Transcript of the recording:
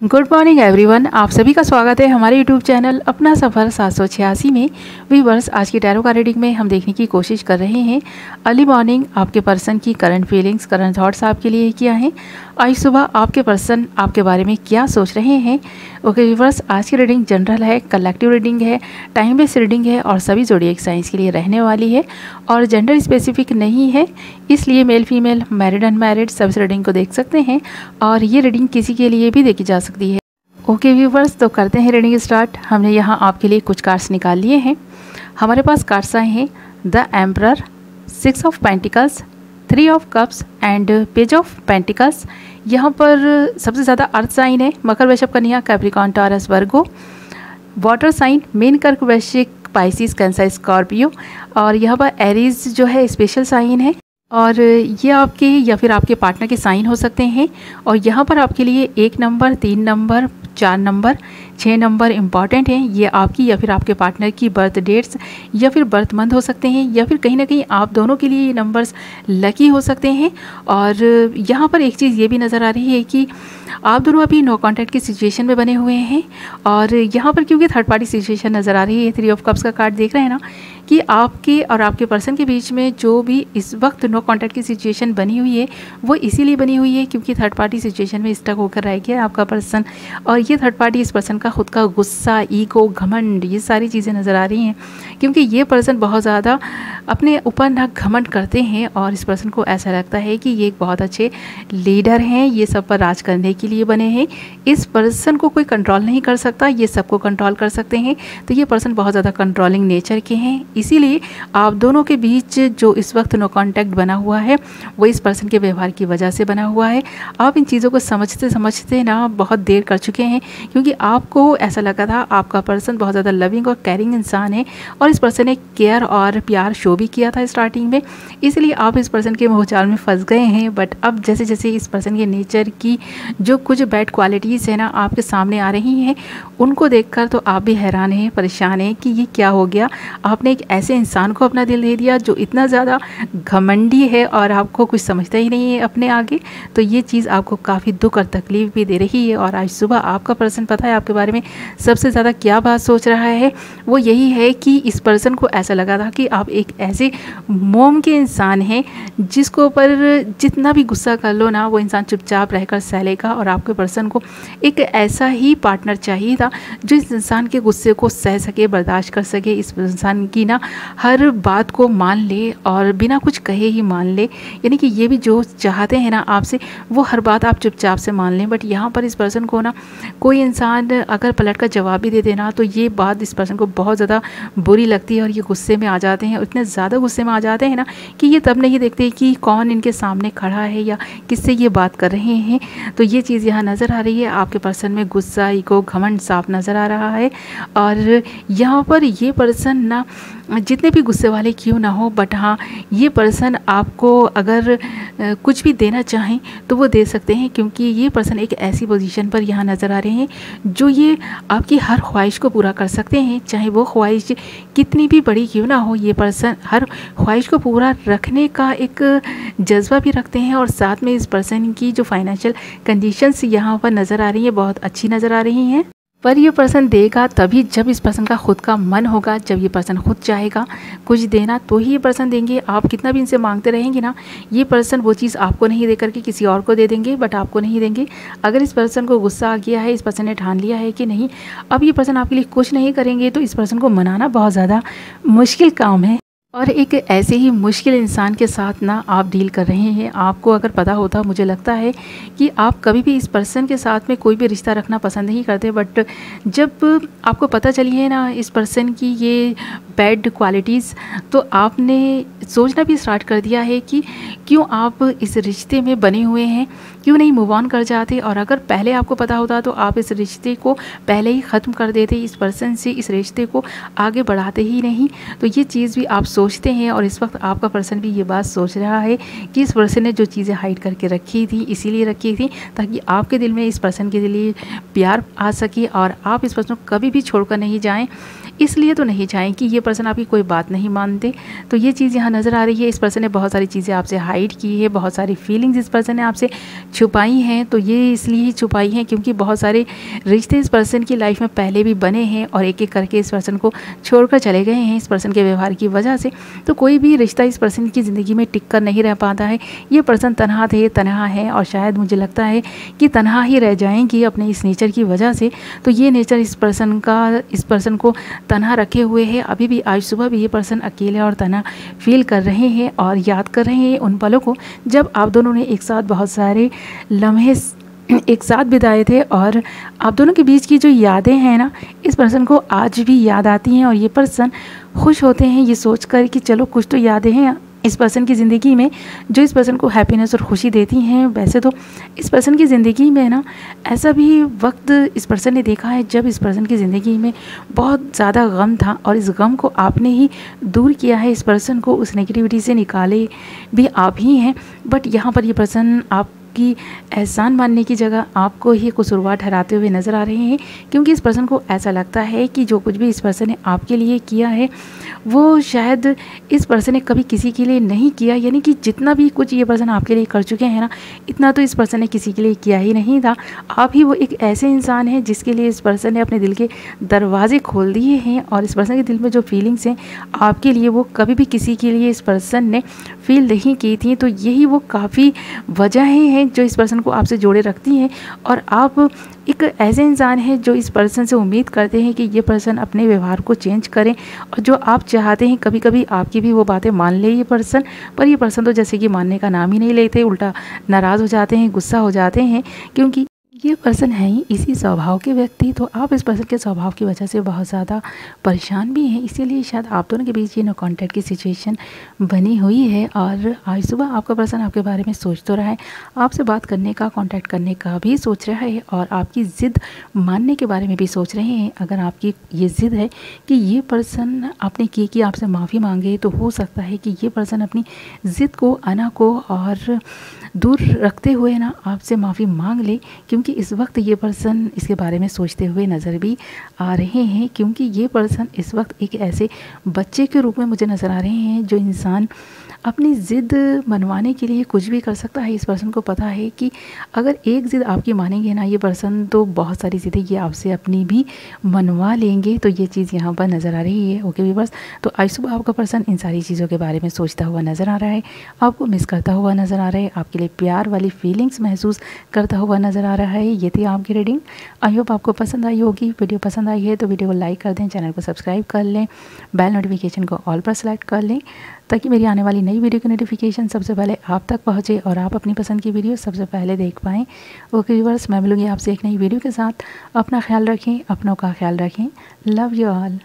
Good morning everyone, आप सभी का स्वागत है हमारे यूट्यूब चैनल अपना सफ़र 786 में। व्यूअर्स, आज की टैरो कार्ड रीडिंग में हम देखने की कोशिश कर रहे हैं अर्ली मॉर्निंग आपके पर्सन की करंट फीलिंग्स, करंट थॉट्स आपके लिए क्या हैं। आज सुबह आपके पर्सन आपके बारे में क्या सोच रहे हैं। ओके व्यूअर्स, आज की रीडिंग जनरल है, कलेक्टिव रीडिंग है, टाइम बेस्ड रीडिंग है और सभी ज़ोडिएक साइंस के लिए रहने वाली है और जेंडर स्पेसिफिक नहीं है, इसलिए मेल फीमेल मैरिड अनमैरिड सब इस रीडिंग को देख सकते हैं और ये रीडिंग किसी के लिए भी देखी जा सकती है। ओके व्यूवर्स, तो करते हैं रीडिंग स्टार्ट। हमने यहाँ आपके लिए कुछ कार्ड्स निकाल लिए हैं। हमारे पास कार्ड्स आए हैं the emperor, 6 of pentacles, 3 of cups and page of pentacles. यहाँ पर सबसे ज़्यादा अर्थ साइन है मकर, वृषभ, कन्या, कैप्रिकॉर्न, टॉरस, वर्गो। वाटर साइन मीन, कर्क, वृश्चिक, पाइसिस, कैंसर, स्कॉर्पियो। और यहाँ पर एरीज जो है स्पेशल साइन है और ये आपके या फिर आपके पार्टनर के साइन हो सकते हैं। और यहाँ पर आपके लिए 1 number, 3 number, 4 number, 6 number important हैं। ये आपकी या फिर आपके पार्टनर की बर्थ डेट्स या फिर बर्थ मंथ हो सकते हैं या फिर कहीं ना कहीं आप दोनों के लिए ये नंबर्स लकी हो सकते हैं। और यहाँ पर एक चीज़ ये भी नज़र आ रही है कि आप दोनों अभी नो कॉन्टैक्ट की सिचुएशन में बने हुए हैं। और यहाँ पर क्योंकि थर्ड पार्टी सिचुएशन नज़र आ रही है, 3 ऑफ कप्स का कार्ड देख रहे हैं ना, कि आपके और आपके पर्सन के बीच में जो भी इस वक्त नो कॉन्टैक्ट की सिचुएशन बनी हुई है वो इसीलिए बनी हुई है क्योंकि थर्ड पार्टी सिचुएशन में स्टक होकर रह गया आपका पर्सन। और ये थर्ड पार्टी इस पर्सन का खुद का गुस्सा, ईगो, घमंड, ये सारी चीज़ें नज़र आ रही हैं क्योंकि ये पर्सन बहुत ज़्यादा अपने ऊपर ना घमंड करते हैं और इस पर्सन को ऐसा लगता है कि ये एक बहुत अच्छे लीडर हैं, ये सब पर राज करने के लिए बने हैं। इस पर्सन को कोई कंट्रोल नहीं कर सकता, ये सबको कंट्रोल कर सकते हैं। तो ये पर्सन बहुत ज़्यादा कंट्रोलिंग नेचर के हैं, इसीलिए आप दोनों के बीच जो इस वक्त नो कॉन्टैक्ट बना हुआ है वो इस पर्सन के व्यवहार की वजह से बना हुआ है। आप इन चीज़ों को समझते समझते ना बहुत देर कर चुके हैं क्योंकि आपको ऐसा लगा था आपका पर्सन बहुत ज़्यादा लविंग और केयरिंग इंसान है और इस पर्सन ने केयर और प्यार शो भी किया था स्टार्टिंग में, इसलिए आप इस पर्सन के मोहजाल में फंस गए हैं। बट अब जैसे जैसे इस पर्सन के नेचर की जो कुछ बैड क्वालिटीज़ है ना आपके सामने आ रही हैं, उनको देखकर तो आप भी हैरान हैं, परेशान हैं कि ये क्या हो गया। आपने एक ऐसे इंसान को अपना दिल दे दिया जो इतना ज़्यादा घमंडी है और आपको कुछ समझता ही नहीं है अपने आगे। तो ये चीज़ आपको काफ़ी दुख और तकलीफ़ भी दे रही है। और आज सुबह आपका पर्सन पता है आपके बारे में सबसे ज़्यादा क्या बात सोच रहा है, वो यही है कि इस पर्सन को ऐसा लगा था कि आप एक ऐसे मोम के इंसान हैं जिसको पर जितना भी गुस्सा कर लो ना वो इंसान चुपचाप रहकर सह लेगा। और आपके पर्सन को एक ऐसा ही पार्टनर चाहिए था जो इस इंसान के गुस्से को सह सके, बर्दाश्त कर सके, इस इंसान की ना हर बात को मान ले और बिना कुछ कहे ही मान ले। यानी कि ये भी जो चाहते हैं ना आपसे वो हर बात आप चुपचाप से मान लें। बट यहाँ पर इस पर्सन को ना कोई इंसान अगर पलट का जवाब भी दे देना तो ये बात इस पर्सन को बहुत ज़्यादा बुरी लगती है और ये गुस्से में आ जाते हैं, इतने ज़्यादा गुस्से में आ जाते हैं ना कि ये तब नहीं देखते कि कौन इनके सामने खड़ा है या किससे ये बात कर रहे हैं। तो ये चीज़ यहाँ नज़र आ रही है, आपके पर्सन में गुस्सा, ईगो, घमंड साफ नज़र आ रहा है। और यहाँ पर ये पर्सन ना जितने भी गुस्से वाले क्यों ना हो, बट हाँ ये पर्सन आपको अगर कुछ भी देना चाहें तो वो दे सकते हैं क्योंकि ये पर्सन एक ऐसी पोजीशन पर यहाँ नज़र आ रहे हैं जो ये आपकी हर ख्वाहिश को पूरा कर सकते हैं, चाहे वो ख्वाहिश कितनी भी बड़ी क्यों ना हो। ये पर्सन हर ख्वाहिश को पूरा रखने का एक जज्बा भी रखते हैं और साथ में इस पर्सन की जो फाइनेंशियल कंडीशंस यहाँ पर नज़र आ रही हैं बहुत अच्छी नज़र आ रही हैं। पर ये पर्सन देगा तभी जब इस पर्सन का खुद का मन होगा, जब ये पर्सन खुद चाहेगा कुछ देना तो ही ये पर्सन देंगे। आप कितना भी इनसे मांगते रहेंगे ना ये पर्सन वो चीज़ आपको नहीं दे करके किसी और को दे देंगे, बट आपको नहीं देंगे। अगर इस पर्सन को गुस्सा आ गया है, इस पर्सन ने ठान लिया है कि नहीं अब ये पर्सन आपके लिए कुछ नहीं करेंगे, तो इस पर्सन को मनाना बहुत ज़्यादा मुश्किल काम है। और एक ऐसे ही मुश्किल इंसान के साथ ना आप डील कर रहे हैं। आपको अगर पता होता, मुझे लगता है कि आप कभी भी इस पर्सन के साथ में कोई भी रिश्ता रखना पसंद नहीं करते, बट जब आपको पता चली है ना इस पर्सन की ये बैड क्वालिटीज़ तो आपने सोचना भी स्टार्ट कर दिया है कि क्यों आप इस रिश्ते में बने हुए हैं, क्यों नहीं मूव ऑन कर जाते। और अगर पहले आपको पता होता तो आप इस रिश्ते को पहले ही ख़त्म कर देते, इस पर्सन से इस रिश्ते को आगे बढ़ाते ही नहीं। तो ये चीज़ भी आप सोचते हैं और इस वक्त आपका पर्सन भी ये बात सोच रहा है कि इस पर्सन ने जो चीज़ें हाइड करके रखी थी इसीलिए रखी थी ताकि आपके दिल में इस पर्सन के लिए प्यार आ सके और आप इस पर्सन को कभी भी छोड़कर नहीं जाएं। इसलिए तो नहीं चाहें कि ये पर्सन आपकी कोई बात नहीं मानते। तो ये चीज़ यहाँ नज़र आ रही है। इस पर्सन ने बहुत सारी चीज़ें आपसे हाइड की है, बहुत सारी फीलिंग्स इस पर्सन ने आपसे छुपाई हैं। तो ये इसलिए ही छुपाई हैं क्योंकि बहुत सारे रिश्ते इस पर्सन की लाइफ में पहले भी बने हैं और एक एक करके इस पर्सन को छोड़कर चले गए हैं इस पर्सन के व्यवहार की वजह से। तो कोई भी रिश्ता इस पर्सन की ज़िंदगी में टिक कर नहीं रह पाता है। ये पर्सन तनहा है और शायद मुझे लगता है कि तनहा ही रह जाएंगी अपने इस नेचर की वजह से। तो ये नेचर इस पर्सन को तनहा रखे हुए है। अभी भी आज सुबह भी ये पर्सन अकेले और तनहा फील कर रहे हैं और याद कर रहे हैं उन पलों को जब आप दोनों ने एक साथ बहुत सारे लम्हे एक साथ बिताए थे। और आप दोनों के बीच की जो यादें हैं ना, इस पर्सन को आज भी याद आती हैं और ये पर्सन खुश होते हैं ये सोचकर कि चलो कुछ तो यादें हैं इस पर्सन की ज़िंदगी में जो इस पर्सन को हैप्पीनेस और खुशी देती हैं। वैसे तो इस पर्सन की ज़िंदगी में ना ऐसा भी वक्त इस पर्सन ने देखा है जब इस पर्सन की ज़िंदगी में बहुत ज़्यादा गम था और इस गम को आपने ही दूर किया है। इस पर्सन को उस नेगेटिविटी से निकाले भी आप ही हैं। बट यहाँ पर ये पर्सन आप की एहसान मानने की जगह आपको ही कसूरवार ठहराते हुए नज़र आ रहे हैं क्योंकि इस पर्सन को ऐसा लगता है कि जो कुछ भी इस पर्सन ने आपके लिए किया है वो शायद इस पर्सन ने कभी किसी के लिए नहीं किया। यानी कि जितना भी कुछ ये पर्सन आपके लिए कर चुके हैं ना, इतना तो इस पर्सन ने किसी के लिए किया ही नहीं था। आप ही वो एक ऐसे इंसान हैं जिसके लिए इस पर्सन ने अपने दिल के दरवाजे खोल दिए हैं और इस पर्सन के दिल में जो फीलिंग्स हैं आपके लिए वो कभी भी किसी के लिए इस पर्सन ने फील नहीं की थी। तो यही वो काफ़ी वजहें हैं जो इस पर्सन को आपसे जोड़े रखती हैं और आप एक ऐसे इंसान हैं जो इस पर्सन से उम्मीद करते हैं कि ये पर्सन अपने व्यवहार को चेंज करें और जो आप चाहते हैं कभी कभी आपकी भी वो बातें मान ले ये पर्सन। पर ये पर्सन तो जैसे कि मानने का नाम ही नहीं लेते, उल्टा नाराज़ हो जाते हैं, गुस्सा हो जाते हैं क्योंकि ये पर्सन है ही इसी स्वभाव के व्यक्ति। तो आप इस पर्सन के स्वभाव की वजह से बहुत ज़्यादा परेशान भी हैं, इसीलिए शायद आप दोनों के बीच ये नो कॉन्टैक्ट की सिचुएशन बनी हुई है। और आज सुबह आपका पर्सन आपके बारे में सोच तो रहा है, आपसे बात करने का, कॉन्टैक्ट करने का भी सोच रहा है और आपकी ज़िद मानने के बारे में भी सोच रहे हैं। अगर आपकी ये ज़िद है कि ये पर्सन आपने की कि आपसे माफ़ी मांगे तो हो सकता है कि ये पर्सन अपनी ज़िद को, अना को और दूर रखते हुए ना आपसे माफ़ी मांग ले क्योंकि इस वक्त ये पर्सन इसके बारे में सोचते हुए नज़र भी आ रहे हैं। क्योंकि ये पर्सन इस वक्त एक ऐसे बच्चे के रूप में मुझे नज़र आ रहे हैं जो इंसान अपनी ज़िद मनवाने के लिए कुछ भी कर सकता है। इस पर्सन को पता है कि अगर एक ज़िद आपकी मानेंगे ना ये पर्सन तो बहुत सारी ज़िदें ये आपसे अपनी भी मनवा लेंगे। तो ये चीज़ यहाँ पर नज़र आ रही है। ओके व्यूअर्स, तो आज सुबह आपका पर्सन इन सारी चीज़ों के बारे में सोचता हुआ नज़र आ रहा है, आपको मिस करता हुआ नज़र आ रहा है, आपके लिए प्यार वाली फीलिंग्स महसूस करता हुआ नज़र आ रहा है। ये थी आपकी रीडिंग। आई होप आपको पसंद आई होगी। वीडियो पसंद आई है तो वीडियो को लाइक कर दें, चैनल को सब्सक्राइब कर लें, बेल नोटिफिकेशन को ऑल पर सेलेक्ट कर लें ताकि मेरी आने वाली नई वीडियो की नोटिफिकेशन सबसे पहले आप तक पहुंचे और आप अपनी पसंद की वीडियो सबसे पहले देख पाएँ। ओके व्यूअर्स, मैं मिलूँगी आपसे एक नई वीडियो के साथ। अपना ख्याल रखें, अपनों का ख्याल रखें। Love you all.